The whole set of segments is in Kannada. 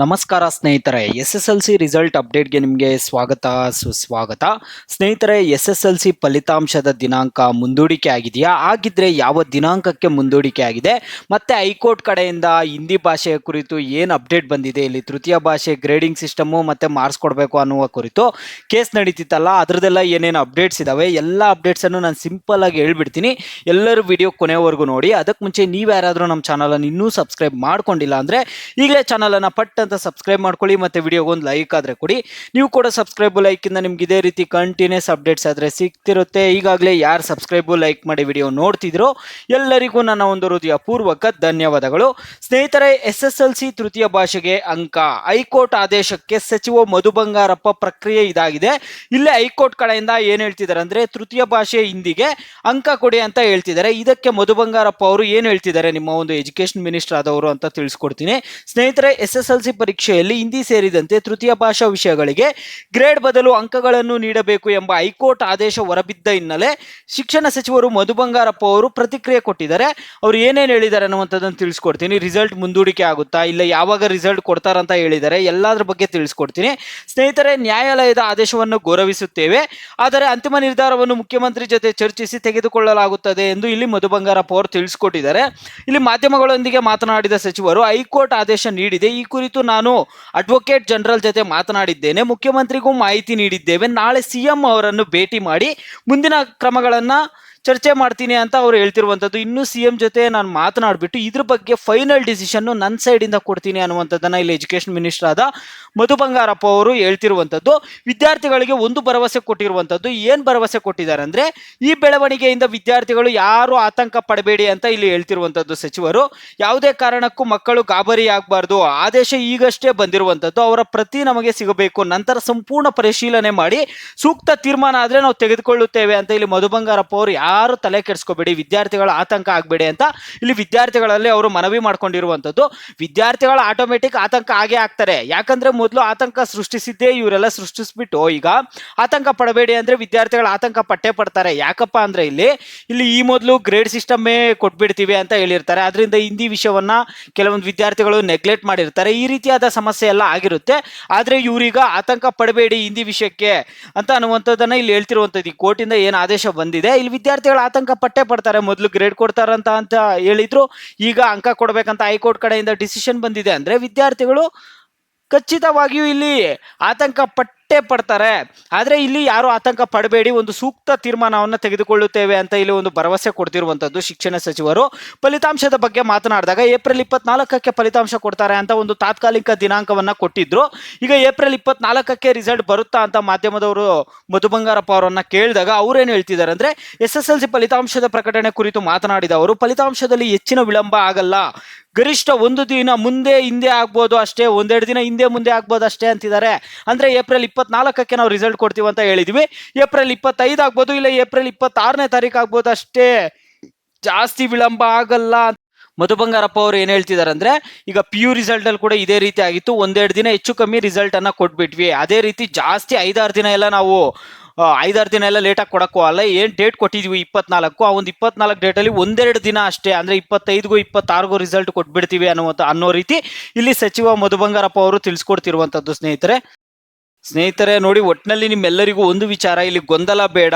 ನಮಸ್ಕಾರ ಸ್ನೇಹಿತರೆ, S S L C result ಅಪ್ಡೇಟ್ಗೆ ನಿಮಗೆ ಸ್ವಾಗತ ಸುಸ್ವಾಗತ. ಸ್ನೇಹಿತರೆ, ಎಸ್ ಎಸ್ ಎಲ್ ಸಿ ಫಲಿತಾಂಶದ ದಿನಾಂಕ ಮುಂದೂಡಿಕೆ ಆಗಿದೆಯಾ? ಆಗಿದ್ರೆ ಯಾವ ದಿನಾಂಕಕ್ಕೆ ಮುಂದೂಡಿಕೆ ಆಗಿದೆ? ಮತ್ತೆ ಹೈಕೋರ್ಟ್ ಕಡೆಯಿಂದ ಹಿಂದಿ ಭಾಷೆಯ ಕುರಿತು ಏನು ಅಪ್ಡೇಟ್ ಬಂದಿದೆ? ಇಲ್ಲಿ ತೃತೀಯ ಭಾಷೆ ಗ್ರೇಡಿಂಗ್ ಸಿಸ್ಟಮು ಮತ್ತೆ ಮಾರ್ಕ್ಸ್ ಕೊಡಬೇಕು ಅನ್ನುವ ಕುರಿತು ಕೇಸ್ ನಡೀತಿತ್ತಲ್ಲ, ಅದರದೆಲ್ಲ ಏನೇನು ಅಪ್ಡೇಟ್ಸ್ ಇದಾವೆ ಎಲ್ಲ ಅಪ್ಡೇಟ್ಸನ್ನು ನಾನು ಸಿಂಪಲ್ ಆಗಿ ಹೇಳ್ಬಿಡ್ತೀನಿ. ಎಲ್ಲರೂ ವಿಡಿಯೋ ಕೊನೆವರೆಗೂ ನೋಡಿ. ಅದಕ್ಕೆ ಮುಂಚೆ ನೀವು ಯಾರಾದರೂ ನಮ್ಮ ಚಾನಲನ್ನು ಇನ್ನೂ ಸಬ್ಸ್ಕ್ರೈಬ್ ಮಾಡ್ಕೊಂಡಿಲ್ಲ ಅಂದರೆ ಈಗಲೇ ಚಾನಲನ್ನು ಪಟ್ ಅಂತ ಸಬ್ಸ್ಕ್ರೈಬ್ ಮಾಡ್ಕೊಳ್ಳಿ. ಮತ್ತೆ ವಿಡಿಯೋಗೆ ಒಂದು ಲೈಕ್ ಆದ್ರೆ ಕೊಡಿ. ನೀವು ಕೂಡ ಸಬ್ಸ್ಕ್ರೈಬ್ ಲೈಕ್ ಇಂದ ನಿಮ್ಗೆ ಇದೇ ರೀತಿ ಕಂಟಿನ್ಯೂಸ್ ಅಪ್ಡೇಟ್ಸ್ ಆದ್ರೆ ಸಿಗ್ತಿರುತ್ತೆ. ಈಗಾಗಲೇ ಯಾರು ಸಬ್ಸ್ಕ್ರೈಬ್ ಲೈಕ್ ಮಾಡಿ ವಿಡಿಯೋ ನೋಡ್ತಿದ್ರು ಎಲ್ಲರಿಗೂ ನನ್ನ ಒಂದು ಹೃದಯ ಪೂರ್ವಕ ಧನ್ಯವಾದಗಳು. ಸ್ನೇಹಿತರೆ, ಎಸ್ ಎಸ್ ಎಲ್ ಸಿ ತೃತೀಯ ಭಾಷೆಗೆ ಅಂಕ ಹೈಕೋರ್ಟ್ ಆದೇಶಕ್ಕೆ ಸಚಿವ ಮಧು ಬಂಗಾರಪ್ಪ ಪ್ರಕ್ರಿಯೆ ಇದಾಗಿದೆ. ಇಲ್ಲೇ ಹೈಕೋರ್ಟ್ ಕಡೆಯಿಂದ ಏನ್ ಹೇಳ್ತಿದ್ದಾರೆ ಅಂದ್ರೆ ತೃತೀಯ ಭಾಷೆ ಹಿಂದಿಗೆ ಅಂಕ ಕೊಡಿ ಅಂತ ಹೇಳ್ತಿದ್ದಾರೆ. ಇದಕ್ಕೆ ಮಧು ಬಂಗಾರಪ್ಪ ಅವರು ಏನ್ ಹೇಳ್ತಿದ್ದಾರೆ, ನಿಮ್ಮ ಒಂದು ಎಜುಕೇಶನ್ ಮಿನಿಸ್ಟರ್ ಆದವರು ಅಂತ ತಿಳಿಸ್ಕೊಡ್ತೀನಿ. ಸ್ನೇಹಿತರೆ, ಎಸ್ ಎಸ್ ಎಲ್ ಸಿ ಪರೀಕ್ಷೆಯಲ್ಲಿ ಹಿಂದಿ ಸೇರಿದಂತೆ ತೃತೀಯ ಭಾಷಾ ವಿಷಯಗಳಿಗೆ ಗ್ರೇಡ್ ಬದಲು ಅಂಕಗಳನ್ನು ನೀಡಬೇಕು ಎಂಬ ಹೈಕೋರ್ಟ್ ಆದೇಶ ಹೊರಬಿದ್ದ ಹಿನ್ನೆಲೆ ಶಿಕ್ಷಣ ಸಚಿವರು ಮಧು ಬಂಗಾರಪ್ಪ ಅವರು ಪ್ರತಿಕ್ರಿಯೆ ಕೊಟ್ಟಿದ್ದಾರೆ. ಅವರು ಏನೇನು ಹೇಳಿದ್ದಾರೆ ಅನ್ನುವಂಥದ್ದನ್ನು ತಿಳಿಸ್ಕೊಡ್ತೀನಿ. ರಿಸಲ್ಟ್ ಮುಂದೂಡಿಕೆ ಆಗುತ್ತಾ ಇಲ್ಲ ಯಾವಾಗ ರಿಸಲ್ಟ್ ಕೊಡ್ತಾರಂತ ಹೇಳಿದ್ದಾರೆ, ಎಲ್ಲದ್ರ ಬಗ್ಗೆ ತಿಳಿಸ್ಕೊಡ್ತೀನಿ. ಸ್ನೇಹಿತರೆ, ನ್ಯಾಯಾಲಯದ ಆದೇಶವನ್ನು ಗೌರವಿಸುತ್ತೇವೆ, ಆದರೆ ಅಂತಿಮ ನಿರ್ಧಾರವನ್ನು ಮುಖ್ಯಮಂತ್ರಿ ಜೊತೆ ಚರ್ಚಿಸಿ ತೆಗೆದುಕೊಳ್ಳಲಾಗುತ್ತದೆ ಎಂದು ಇಲ್ಲಿ ಮಧು ಬಂಗಾರಪ್ಪ ಅವರು ತಿಳಿಸ್ಕೊಟ್ಟಿದ್ದಾರೆ. ಇಲ್ಲಿ ಮಾಧ್ಯಮಗಳೊಂದಿಗೆ ಮಾತನಾಡಿದ ಸಚಿವರು, ಹೈಕೋರ್ಟ್ ಆದೇಶ ನೀಡಿದೆ, ಈ ಕುರಿತು ನಾನು ಅಡ್ವೊಕೇಟ್ ಜನರಲ್ ಜೊತೆ ಮಾತನಾಡಿದ್ದೇನೆ, ಮುಖ್ಯಮಂತ್ರಿಗೂ ಮಾಹಿತಿ ನೀಡಿದ್ದೇವೆ, ನಾಳೆ ಸಿಎಂ ಅವರನ್ನು ಭೇಟಿ ಮಾಡಿ ಮುಂದಿನ ಕ್ರಮಗಳನ್ನು ಚರ್ಚೆ ಮಾಡ್ತೀನಿ ಅಂತ ಅವ್ರು ಹೇಳ್ತಿರುವಂಥದ್ದು. ಇನ್ನು ಸಿಎಂ ಜೊತೆ ನಾನು ಮಾತನಾಡಿಬಿಟ್ಟು ಇದ್ರ ಬಗ್ಗೆ ಫೈನಲ್ ಡಿಸಿಷನ್ ನನ್ನ ಸೈಡಿಂದ ಕೊಡ್ತೀನಿ ಅನ್ನುವಂಥದ್ದನ್ನು ಇಲ್ಲಿ ಎಜುಕೇಶನ್ ಮಿನಿಸ್ಟರ್ ಆದ ಮಧು ಬಂಗಾರಪ್ಪ ಅವರು ಹೇಳ್ತಿರುವಂಥದ್ದು. ವಿದ್ಯಾರ್ಥಿಗಳಿಗೆ ಒಂದು ಭರವಸೆ ಕೊಟ್ಟಿರುವಂಥದ್ದು. ಏನು ಭರವಸೆ ಕೊಟ್ಟಿದ್ದಾರೆ ಅಂದರೆ, ಈ ಬೆಳವಣಿಗೆಯಿಂದ ವಿದ್ಯಾರ್ಥಿಗಳು ಯಾರು ಆತಂಕ ಪಡಬೇಡಿ ಅಂತ ಇಲ್ಲಿ ಹೇಳ್ತಿರುವಂಥದ್ದು ಸಚಿವರು. ಯಾವುದೇ ಕಾರಣಕ್ಕೂ ಮಕ್ಕಳು ಗಾಬರಿ ಆಗಬಾರ್ದು, ಆದೇಶ ಈಗಷ್ಟೇ ಬಂದಿರುವಂಥದ್ದು, ಅವರ ಪ್ರತಿ ನಮಗೆ ಸಿಗಬೇಕು, ನಂತರ ಸಂಪೂರ್ಣ ಪರಿಶೀಲನೆ ಮಾಡಿ ಸೂಕ್ತ ತೀರ್ಮಾನ ಆದರೆ ನಾವು ತೆಗೆದುಕೊಳ್ಳುತ್ತೇವೆ ಅಂತ ಇಲ್ಲಿ ಮಧು ಬಂಗಾರಪ್ಪ ಅವರು ಯಾರು ತಲೆ ಕೆಡಿಸ್ಕೋಬೇಡಿ, ವಿದ್ಯಾರ್ಥಿಗಳ ಆತಂಕ ಆಗಬೇಡಿ ಅಂತ ಇಲ್ಲಿ ವಿದ್ಯಾರ್ಥಿಗಳಲ್ಲಿ ಅವರು ಮನವಿ ಮಾಡ್ಕೊಂಡಿರುವಂಥದ್ದು. ವಿದ್ಯಾರ್ಥಿಗಳ ಆಟೋಮೆಟಿಕ್ ಆತಂಕ ಆಗೇ ಆಗ್ತಾರೆ. ಯಾಕಂದ್ರೆ ಮೊದಲು ಆತಂಕ ಸೃಷ್ಟಿಸಿದ್ದೇ ಇವರೆಲ್ಲ ಸೃಷ್ಟಿಸ್ಬಿಟ್ಟು ಈಗ ಆತಂಕ ಪಡಬೇಡಿ ಅಂದ್ರೆ ವಿದ್ಯಾರ್ಥಿಗಳ ಆತಂಕ ಪಟ್ಟೆ ಪಡ್ತಾರೆ. ಯಾಕಪ್ಪ ಅಂದ್ರೆ ಇಲ್ಲಿ ಈ ಮೊದಲು ಗ್ರೇಡ್ ಸಿಸ್ಟಮ್ಮೇ ಕೊಟ್ಬಿಡ್ತೀವಿ ಅಂತ ಹೇಳಿರ್ತಾರೆ. ಅದರಿಂದ ಹಿಂದಿ ವಿಷಯವನ್ನ ಕೆಲವೊಂದು ವಿದ್ಯಾರ್ಥಿಗಳು ನೆಗ್ಲೆಕ್ಟ್ ಮಾಡಿರ್ತಾರೆ. ಈ ರೀತಿಯಾದ ಸಮಸ್ಯೆ ಎಲ್ಲ ಆಗಿರುತ್ತೆ. ಆದ್ರೆ ಇವರೀಗ ಆತಂಕ ಪಡಬೇಡಿ ಹಿಂದಿ ವಿಷಯಕ್ಕೆ ಅಂತ ಅನ್ನುವಂಥದ್ದನ್ನ ಇಲ್ಲಿ ಹೇಳ್ತಿರುವಂಥದ್ದು. ಈ ಕೋರ್ಟಿಂದ ಏನು ಆದೇಶ ಬಂದಿದೆ, ಇಲ್ಲಿ ವಿದ್ಯಾರ್ಥಿಗಳು ಆತಂಕ ಪಟ್ಟೆ ಪಡ್ತಾರೆ. ಮೊದಲು ಗ್ರೇಡ್ ಕೊಡ್ತಾರಂತ ಅಂತ ಹೇಳಿದ್ರು, ಈಗ ಅಂಕ ಕೊಡ್ಬೇಕಂತ ಹೈಕೋರ್ಟ್ ಕಡೆಯಿಂದ ಡಿಸಿಷನ್ ಬಂದಿದೆ ಅಂದ್ರೆ ವಿದ್ಯಾರ್ಥಿಗಳು ಖಚಿತವಾಗಿಯೂ ಇಲ್ಲಿ ಆತಂಕ ಪಟ್ಟೆ ಪಡ್ತಾರೆ. ಆದರೆ ಇಲ್ಲಿ ಯಾರು ಆತಂಕ ಪಡಬೇಡಿ, ಒಂದು ಸೂಕ್ತ ತೀರ್ಮಾನವನ್ನು ತೆಗೆದುಕೊಳ್ಳುತ್ತೇವೆ ಅಂತ ಇಲ್ಲಿ ಒಂದು ಭರವಸೆ ಕೊಡ್ತಿರುವಂಥದ್ದು ಶಿಕ್ಷಣ ಸಚಿವರು. ಫಲಿತಾಂಶದ ಬಗ್ಗೆ ಮಾತನಾಡಿದಾಗ ಏಪ್ರಿಲ್ 24ಕ್ಕೆ ಫಲಿತಾಂಶ ಕೊಡ್ತಾರೆ ಅಂತ ಒಂದು ತಾತ್ಕಾಲಿಕ ದಿನಾಂಕವನ್ನು ಕೊಟ್ಟಿದ್ರು. ಈಗ ಏಪ್ರಿಲ್ 24ಕ್ಕೆ ರಿಸಲ್ಟ್ ಬರುತ್ತಾ ಅಂತ ಮಾಧ್ಯಮದವರು ಮಧು ಬಂಗಾರಪ್ಪ ಅವರನ್ನ ಕೇಳಿದಾಗ ಅವ್ರೇನು ಹೇಳ್ತಿದ್ದಾರೆ ಅಂದರೆ, ಎಸ್ ಎಸ್ ಎಲ್ ಸಿ ಫಲಿತಾಂಶದ ಪ್ರಕಟಣೆ ಕುರಿತು ಮಾತನಾಡಿದ ಅವರು, ಫಲಿತಾಂಶದಲ್ಲಿ ಹೆಚ್ಚಿನ ವಿಳಂಬ ಆಗಲ್ಲ, ಗರಿಷ್ಠ ಒಂದು ದಿನ ಮುಂದೆ ಹಿಂದೆ ಆಗ್ಬೋದು ಅಷ್ಟೇ, ಒಂದೆರಡು ದಿನ ಹಿಂದೆ ಮುಂದೆ ಆಗ್ಬೋದು ಅಷ್ಟೇ ಅಂತಿದ್ದಾರೆ. ಅಂದರೆ ಏಪ್ರಿಲ್ 24ಕ್ಕೆ ನಾವು ರಿಸಲ್ಟ್ ಕೊಡ್ತೀವಿ ಅಂತ ಹೇಳಿದ್ವಿ, ಏಪ್ರಿಲ್ 25 ಆಗ್ಬೋದು, ಇಲ್ಲ ಏಪ್ರಿಲ್ 26ನೇ ತಾರೀಕು ಆಗ್ಬೋದು ಅಷ್ಟೇ, ಜಾಸ್ತಿ ವಿಳಂಬ ಆಗಲ್ಲ. ಮಧು ಬಂಗಾರಪ್ಪ ಅವರು ಏನು ಹೇಳ್ತಿದ್ದಾರೆ ಅಂದರೆ, ಈಗ ಪಿ ಯು ರಿಸಲ್ಟ್ ಅಲ್ಲಿ ಕೂಡ ಇದೇ ರೀತಿ ಆಗಿತ್ತು, ಒಂದೆರಡು ದಿನ ಹೆಚ್ಚು ಕಮ್ಮಿ ರಿಸಲ್ಟ್ ಅನ್ನ ಕೊಟ್ಬಿಟ್ವಿ, ಅದೇ ರೀತಿ ಜಾಸ್ತಿ 5-6 ದಿನ ಎಲ್ಲ ನಾವು 5-6 ದಿನ ಎಲ್ಲ ಲೇಟಾಗಿ ಕೊಡಕ್ಕೂ ಅಲ್ಲ. ಏನು ಡೇಟ್ ಕೊಟ್ಟಿದ್ವಿ 24, ಆ ಒಂದು 24 ಡೇಟಲ್ಲಿ ಒಂದೆರಡು ದಿನ ಅಷ್ಟೇ, ಅಂದರೆ 25ಗೂ 26ಗೂ ರಿಸಲ್ಟ್ ಕೊಟ್ಬಿಡ್ತೀವಿ ಅನ್ನೋ ರೀತಿ ಇಲ್ಲಿ ಸಚಿವ ಮಧು ಬಂಗಾರಪ್ಪ ಅವರು ತಿಳಿಸ್ಕೊಡ್ತಿರುವಂಥದ್ದು. ಸ್ನೇಹಿತರೆ ನೋಡಿ, ಒಟ್ಟಿನಲ್ಲಿ ನಿಮ್ಮೆಲ್ಲರಿಗೂ ಒಂದು ವಿಚಾರ, ಇಲ್ಲಿ ಗೊಂದಲ ಬೇಡ,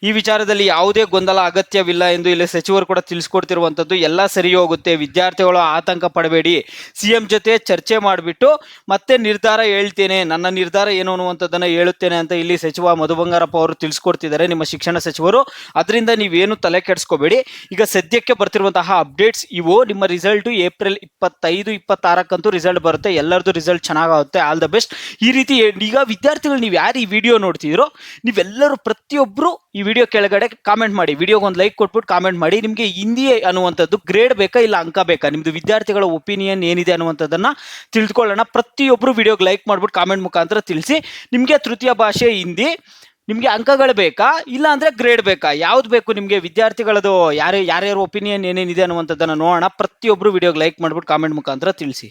ಈ ವಿಚಾರದಲ್ಲಿ ಯಾವುದೇ ಗೊಂದಲ ಅಗತ್ಯವಿಲ್ಲ ಎಂದು ಇಲ್ಲಿ ಸಚಿವರು ಕೂಡ ತಿಳಿಸ್ಕೊಡ್ತಿರುವಂಥದ್ದು. ಎಲ್ಲ ಸರಿ ಹೋಗುತ್ತೆ, ವಿದ್ಯಾರ್ಥಿಗಳು ಆತಂಕ ಪಡಬೇಡಿ, ಸಿಎಂ ಜೊತೆ ಚರ್ಚೆ ಮಾಡಿಬಿಟ್ಟು ಮತ್ತೆ ನಿರ್ಧಾರ ಹೇಳ್ತೇನೆ, ನನ್ನ ನಿರ್ಧಾರ ಏನು ಅನ್ನುವಂಥದ್ದನ್ನು ಹೇಳುತ್ತೇನೆ ಅಂತ ಇಲ್ಲಿ ಸಚಿವ ಮಧು ಬಂಗಾರಪ್ಪ ಅವರು ತಿಳಿಸ್ಕೊಡ್ತಿದ್ದಾರೆ, ನಿಮ್ಮ ಶಿಕ್ಷಣ ಸಚಿವರು. ಅದರಿಂದ ನೀವೇನು ತಲೆ ಕೆಡಿಸ್ಕೋಬೇಡಿ. ಈಗ ಸದ್ಯಕ್ಕೆ ಬರ್ತಿರುವಂತಹ ಅಪ್ಡೇಟ್ಸ್ ಇವು. ನಿಮ್ಮ ರಿಸಲ್ಟು ಏಪ್ರಿಲ್ 25-26ಕ್ಕಂತೂ ರಿಸಲ್ಟ್ ಬರುತ್ತೆ, ಎಲ್ಲರದ್ದು ರಿಸಲ್ಟ್ ಚೆನ್ನಾಗುತ್ತೆ, ಆಲ್ ದ ಬೆಸ್ಟ್. ಈ ರೀತಿ ಈಗ ವಿದ್ಯಾರ್ಥಿಗಳು ನೀವು ಯಾರು ಈ ವಿಡಿಯೋ ನೋಡ್ತಿದ್ರೋ ನೀವೆಲ್ಲರೂ ಪ್ರತಿಯೊಬ್ಬರು ಈ ವಿಡಿಯೋ ಕೆಳಗಡೆ ಕಾಮೆಂಟ್ ಮಾಡಿ, ವಿಡಿಯೋಗೆ ಒಂದು ಲೈಕ್ ಕೊಟ್ಬಿಟ್ಟು ಕಾಮೆಂಟ್ ಮಾಡಿ, ನಿಮಗೆ ಹಿಂದಿ ಅನ್ನುವಂಥದ್ದು ಗ್ರೇಡ್ ಬೇಕಾ ಇಲ್ಲ ಅಂಕ ಬೇಕಾ, ನಿಮ್ಮದು ವಿದ್ಯಾರ್ಥಿಗಳ ಒಪಿನಿಯನ್ ಏನಿದೆ ಅನ್ನುವಂಥದ್ದನ್ನು ತಿಳ್ಕೊಳ್ಳೋಣ. ಪ್ರತಿಯೊಬ್ಬರು ವಿಡಿಯೋಗೆ ಲೈಕ್ ಮಾಡ್ಬಿಟ್ಟು ಕಾಮೆಂಟ್ ಮುಖಾಂತರ ತಿಳಿಸಿ, ನಿಮಗೆ ತೃತೀಯ ಭಾಷೆ ಹಿಂದಿ ನಿಮಗೆ ಅಂಕಗಳು ಬೇಕಾ ಇಲ್ಲ ಅಂದರೆ ಗ್ರೇಡ್ ಬೇಕಾ, ಯಾವ್ದು ಬೇಕು ನಿಮಗೆ, ವಿದ್ಯಾರ್ಥಿಗಳದು ಯಾರ್ಯಾರ ಒಪಿನಿಯನ್ ಏನೇನಿದೆ ಅನ್ನುವಂಥದ್ದನ್ನು ನೋಡೋಣ. ಪ್ರತಿಯೊಬ್ಬರು ವಿಡಿಯೋಗೆ ಲೈಕ್ ಮಾಡ್ಬಿಟ್ಟು ಕಾಮೆಂಟ್ ಮುಖಾಂತರ ತಿಳಿಸಿ.